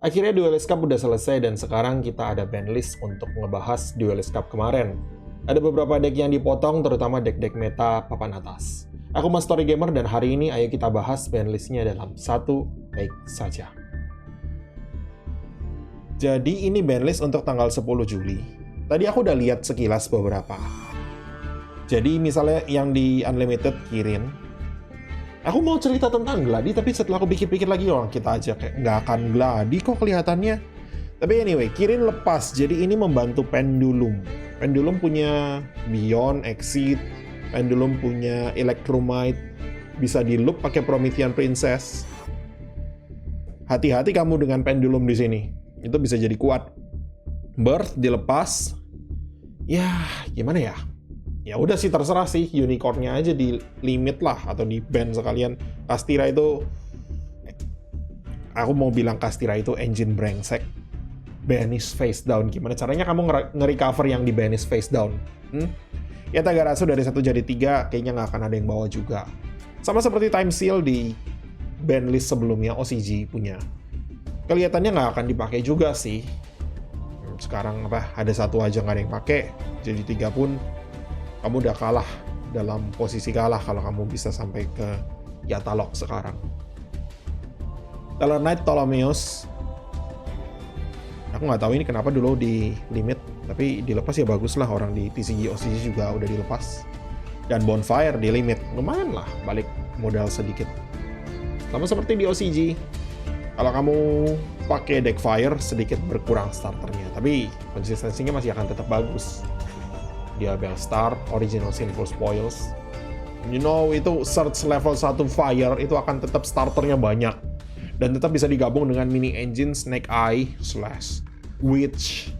Akhirnya Duelist Cup udah selesai dan sekarang kita ada banlist untuk ngebahas Duelist Cup kemarin. Ada beberapa deck yang dipotong, terutama deck-deck meta papan atas. Aku Mas Story Gamer dan hari ini ayo kita bahas banlistnya dalam satu take saja. Jadi ini banlist untuk tanggal 10 Juli. Tadi aku udah lihat sekilas beberapa. Jadi misalnya yang di Unlimited Kirin. Aku mau cerita tentang Gladi, tapi setelah aku pikir-pikir lagi, orang kita aja kayak nggak akan Gladi kok kelihatannya. Tapi anyway, Kirin lepas, jadi ini membantu Pendulum. Pendulum punya Beyond, Exit, Pendulum punya Electromite, bisa di loop pakai Promethean Princess. Hati-hati kamu dengan Pendulum di sini, itu bisa jadi kuat. Birth dilepas, ya gimana ya? Ya udah sih terserah sih, unicornnya aja di limit lah atau di ban sekalian. Kastira itu, aku mau bilang Kastira itu engine brengsek. Banish face down, gimana caranya kamu nge-recover yang di banish face down? Ya Tagarasu dari 1 jadi 3 kayaknya nggak akan ada yang bawa juga. Sama seperti Time Seal di ban list sebelumnya OCG punya. Kelihatannya nggak akan dipakai juga sih. Sekarang ada satu aja nggak ada yang pakai, jadi 3 pun kamu udah kalah, dalam posisi kalah kalau kamu bisa sampai ke Yatalok sekarang. Tellarknight Ptolemaeus, aku nggak tahu ini kenapa dulu di limit, tapi dilepas ya bagus lah, orang di TCG OCG juga udah dilepas. Dan Bonfire di limit, lumayan lah, balik modal sedikit. Sama seperti di OCG, kalau kamu pakai deck Fire sedikit berkurang starternya, tapi konsistensinya masih akan tetap bagus. Dia Bellstar, Original Sinful Spoils. You know, itu search level 1 Fire, itu akan tetap starternya banyak. Dan tetap bisa digabung dengan mini engine Snake Eye, /Witch,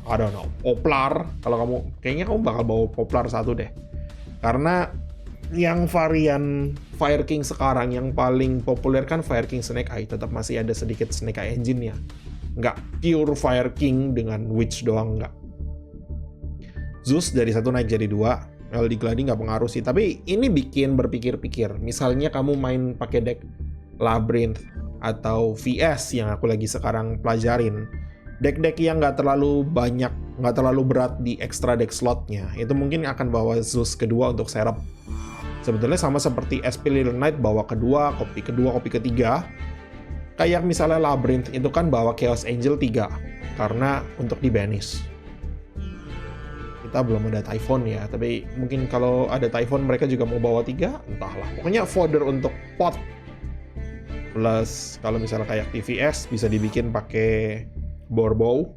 I don't know, Poplar. Kalau kamu, kayaknya kamu bakal bawa Poplar 1 deh. Karena yang varian Fire King sekarang, yang paling populer kan Fire King Snake Eye, tetap masih ada sedikit Snake Eye engine-nya. Nggak pure Fire King dengan Witch doang, nggak. Zeus dari 1 naik jadi 2, LD Gladi nggak pengaruh sih, tapi ini bikin berpikir-pikir. Misalnya kamu main pakai deck Labyrinth atau VS yang aku lagi sekarang pelajarin, deck-deck yang nggak terlalu banyak, nggak terlalu berat di extra deck slotnya, itu mungkin akan bawa Zeus kedua untuk serap. Sebetulnya sama seperti SP Little Knight bawa kedua, kopi ketiga. Kayak misalnya Labyrinth itu kan bawa Chaos Angel 3, karena untuk di banish. Kita belum ada Typhon ya, tapi mungkin kalau ada Typhon mereka juga mau bawa 3, entahlah. Pokoknya fodder untuk pot. Plus kalau misalnya kayak TVS bisa dibikin pakai Borbow,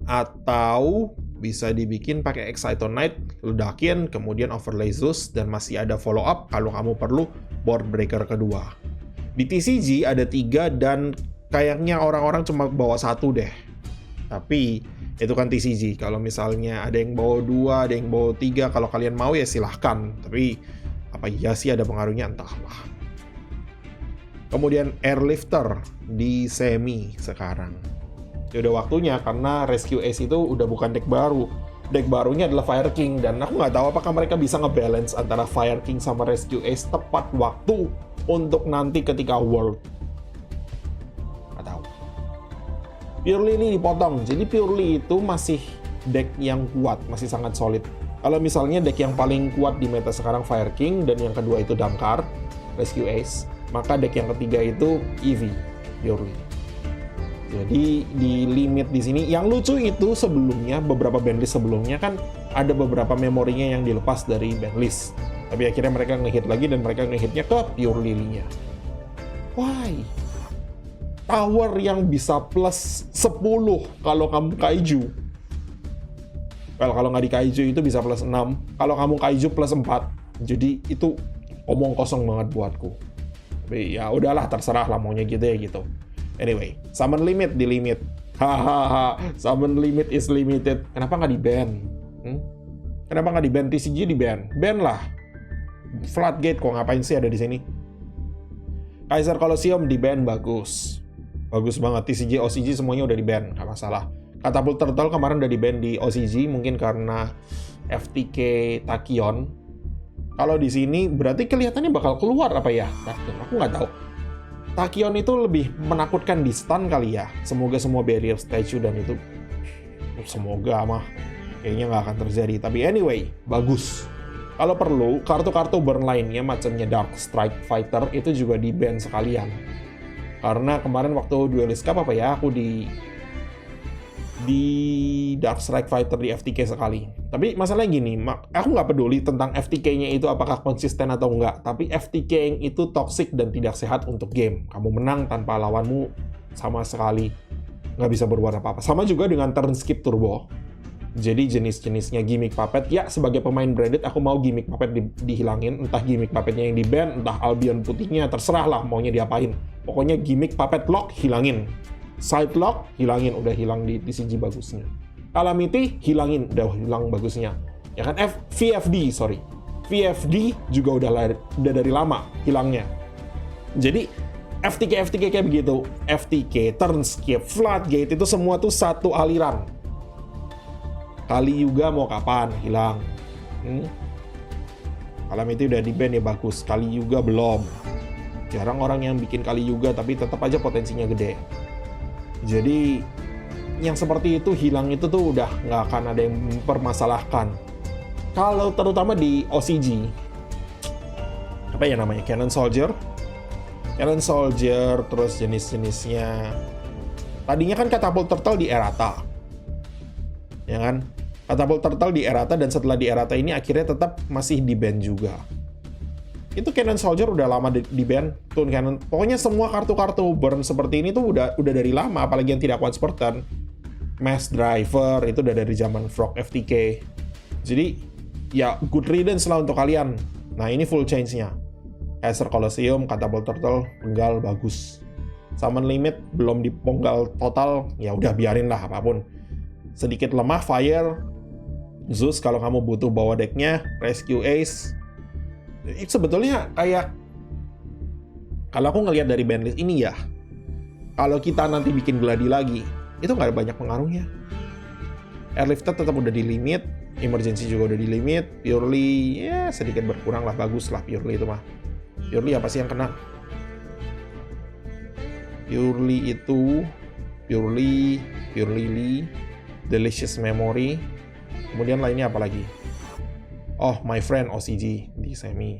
atau bisa dibikin pakai Excitonite, ledakin, kemudian overlay Zeus, dan masih ada follow up kalau kamu perlu board breaker kedua. Di TCG ada 3 dan kayaknya orang-orang cuma bawa 1 deh. Tapi itu kan TCG, kalau misalnya ada yang bawa 2, ada yang bawa 3, kalau kalian mau ya silahkan. Tapi apa iya sih ada pengaruhnya, entahlah. Kemudian Airlifter di semi sekarang. Ya udah waktunya, karena Rescue Ace itu udah bukan deck baru. Deck barunya adalah Fire King, dan aku nggak tahu apakah mereka bisa ngebalance antara Fire King sama Rescue Ace tepat waktu untuk nanti ketika World. Purely ini dipotong, jadi Purely itu masih deck yang kuat, masih sangat solid. Kalau misalnya deck yang paling kuat di meta sekarang Fire King, dan yang kedua itu Damkar, Rescue Ace, maka deck yang ketiga itu Eevee, Purely. Jadi di limit di sini, yang lucu itu sebelumnya, beberapa bandlist sebelumnya kan ada beberapa memorinya yang dilepas dari bandlist. Tapi akhirnya mereka ngehit lagi dan mereka ngehitnya ke Purely-nya. Why? Tower yang bisa plus 10 kalau kamu kaiju. Well, kalau nggak di kaiju itu bisa plus 6. Kalau kamu kaiju plus 4. Jadi itu omong kosong banget buatku. Tapi ya udahlah, terserah lah maunya gitu ya gitu. Anyway, summon limit di limit. Hahaha, summon limit is limited. Kenapa nggak di-ban? Kenapa nggak di-ban? TCG di-ban. Ban lah. Floodgate kok ngapain sih ada di sini? Kaiser Colosseum di-ban, bagus. Bagus banget, TCG, OCG semuanya udah di-ban, nggak masalah. Catapult Turtle kemarin udah di-ban di OCG, mungkin karena FTK Tachyon. Kalau di sini berarti kelihatannya bakal keluar apa ya? Nah, aku nggak tahu. Tachyon itu lebih menakutkan di stun kali ya. Semoga semua barrier statue dan itu, semoga mah kayaknya nggak akan terjadi. Tapi anyway, bagus. Kalau perlu, kartu-kartu burn lainnya macamnya Dark Strike Fighter itu juga di-ban sekalian. Karena kemarin waktu Duelist Cup aku di Dark Strike Fighter di FTK sekali. Tapi masalahnya gini, aku nggak peduli tentang FTK-nya itu apakah konsisten atau enggak. Tapi FTK yang itu toxic dan tidak sehat untuk game. Kamu menang tanpa lawanmu sama sekali nggak bisa berbuat apa-apa. Sama juga dengan turn skip turbo. Jadi jenis-jenisnya gimmick puppet, ya sebagai pemain branded aku mau gimmick puppet dihilangin. Entah gimmick puppetnya yang di-ban, entah Albion putihnya, terserah lah maunya diapain. Pokoknya gimmick puppet lock, hilangin. Side lock, hilangin, udah hilang di TCG bagusnya. Calamity, hilangin, udah hilang bagusnya. Ya kan, VFD juga udah dari lama hilangnya. Jadi, FTK kayak begitu. FTK, turn skip, floodgate, itu semua tuh satu aliran. Kali Yuga mau kapan? Hilang. Calamity udah di-ban ya bagus. Kali Yuga belum. Jarang orang yang bikin Kali Yuga, tapi tetap aja potensinya gede. Jadi yang seperti itu hilang itu tuh udah nggak akan ada yang mempermasalahkan. Kalau terutama di OCG, apa ya namanya, Cannon Soldier, terus jenis-jenisnya. Tadinya kan Catapult Turtle di Errata, ya kan? Catapult Turtle di Errata, dan setelah di Errata ini akhirnya tetap masih di-ban juga. Itu Cannon Soldier udah lama di-ban, Toon Cannon. Pokoknya semua kartu-kartu burn seperti ini tuh udah dari lama, apalagi yang tidak once per turn. Mass Driver itu udah dari zaman Frog FTK. Jadi ya good riddance lah untuk kalian. Nah ini full change-nya. Acer Colosseum, Catapult Turtle, penggal bagus. Summon Limit belum diponggal total, ya udah biarin lah apapun. Sedikit lemah Fire, Zeus kalau kamu butuh bawa decknya, Rescue Ace. Sebetulnya kayak, kalau aku ngelihat dari bandlist ini ya, kalau kita nanti bikin Gladi lagi, itu nggak ada banyak pengaruhnya. Airlifted tetap udah di limit, Emergency juga udah di limit, Purely ya sedikit berkurang lah, bagus lah Purely itu mah. Purely apa sih yang kena? Purely itu Purely Lee, Delicious Memory, kemudian lainnya apa lagi? Oh, My Friend OCG di semi,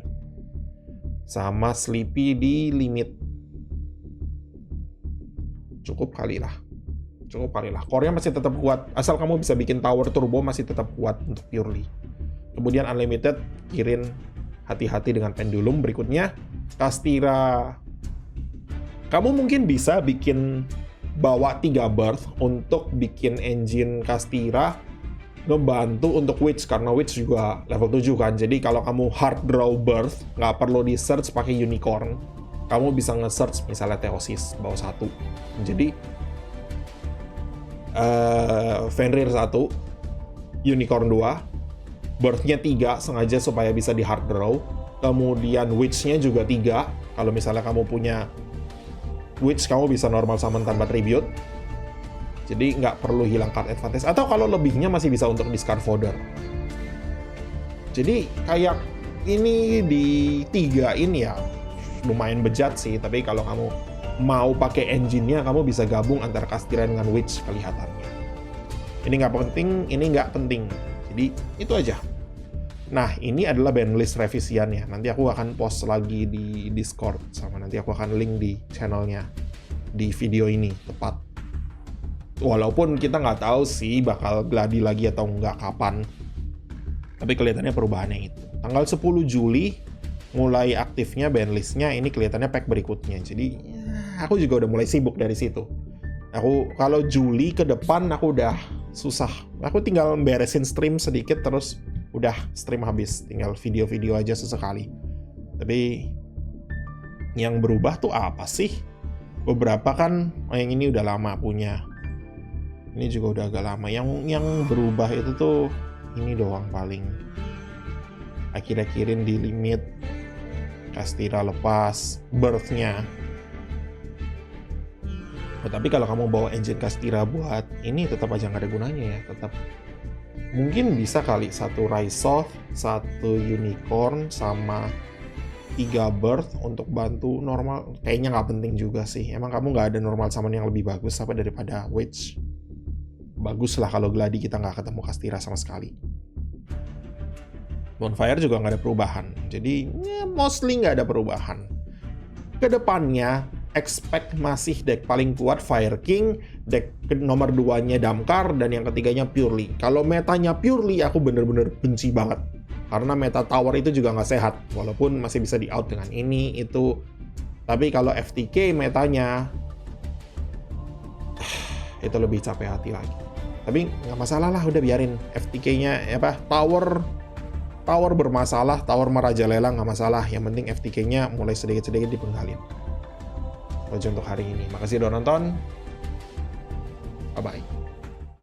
sama Sleepy di limit. Cukup kali lah. Core-nya masih tetap kuat. Asal kamu bisa bikin tower turbo masih tetap kuat untuk Purely. Kemudian Unlimited, Kirin, hati-hati dengan Pendulum. Berikutnya, Kastira. Kamu mungkin bisa bikin bawa 3 birth untuk bikin engine Kastira, ngebantu untuk Witch, karena Witch juga level 7 kan. Jadi kalau kamu hard draw birth, nggak perlu di search pakai Unicorn. Kamu bisa nge-search misalnya Theosis bawah 1. Jadi Fenrir 1, Unicorn 2, birth-nya 3 sengaja supaya bisa di hard draw. Kemudian Witch-nya juga 3. Kalau misalnya kamu punya Witch, kamu bisa normal summon tanpa tribute. Jadi nggak perlu hilang card advantage. Atau kalau lebihnya masih bisa untuk discard fodder. Jadi kayak ini di 3 ini ya lumayan bejat sih. Tapi kalau kamu mau pakai engine-nya, kamu bisa gabung antara Kastira dengan Witch kelihatannya. Ini nggak penting, ini nggak penting. Jadi itu aja. Nah ini adalah bandlist revisiannya. Nanti aku akan post lagi di Discord. Sama nanti aku akan link di channelnya di video ini tepat. Walaupun kita nggak tahu sih bakal gladi lagi atau nggak kapan. Tapi kelihatannya perubahannya itu. Tanggal 10 Juli mulai aktifnya bandlistnya, ini kelihatannya pack berikutnya. Jadi aku juga udah mulai sibuk dari situ. Aku kalau Juli ke depan aku udah susah. Aku tinggal beresin stream sedikit terus udah stream habis. Tinggal video-video aja sesekali. Tapi yang berubah tuh apa sih? Beberapa kan yang ini udah lama punya. Ini juga udah agak lama. Yang berubah itu tuh ini doang paling. Akhir-akhirin di limit. Kastira lepas. Birth-nya. Oh, tapi kalau kamu bawa engine Kastira buat ini tetap aja nggak ada gunanya ya. Tetap. Mungkin bisa kali 1 Raisoth, 1 Unicorn, sama 3 birth untuk bantu normal, kayaknya nggak penting juga sih. Emang kamu nggak ada normal summon yang lebih bagus apa daripada Witch? Bagus lah kalau Gladi kita nggak ketemu Kastira sama sekali. Bonfire juga nggak ada perubahan, jadi mostly nggak ada perubahan. Kedepannya, expect masih deck paling kuat Fire King, deck nomor 2-nya Damkar, dan yang ketiganya Purely. Kalau metanya Purely, aku bener-bener benci banget. Karena meta Tower itu juga nggak sehat, walaupun masih bisa di-out dengan ini, itu. Tapi kalau FTK metanya, itu lebih capek hati lagi. Tapi nggak masalah lah, udah biarin FTK-nya, Tower bermasalah, Tower merajalela nggak masalah. Yang penting FTK-nya mulai sedikit-sedikit dipenggalin. Itu untuk hari ini. Makasih udah nonton. Bye-bye.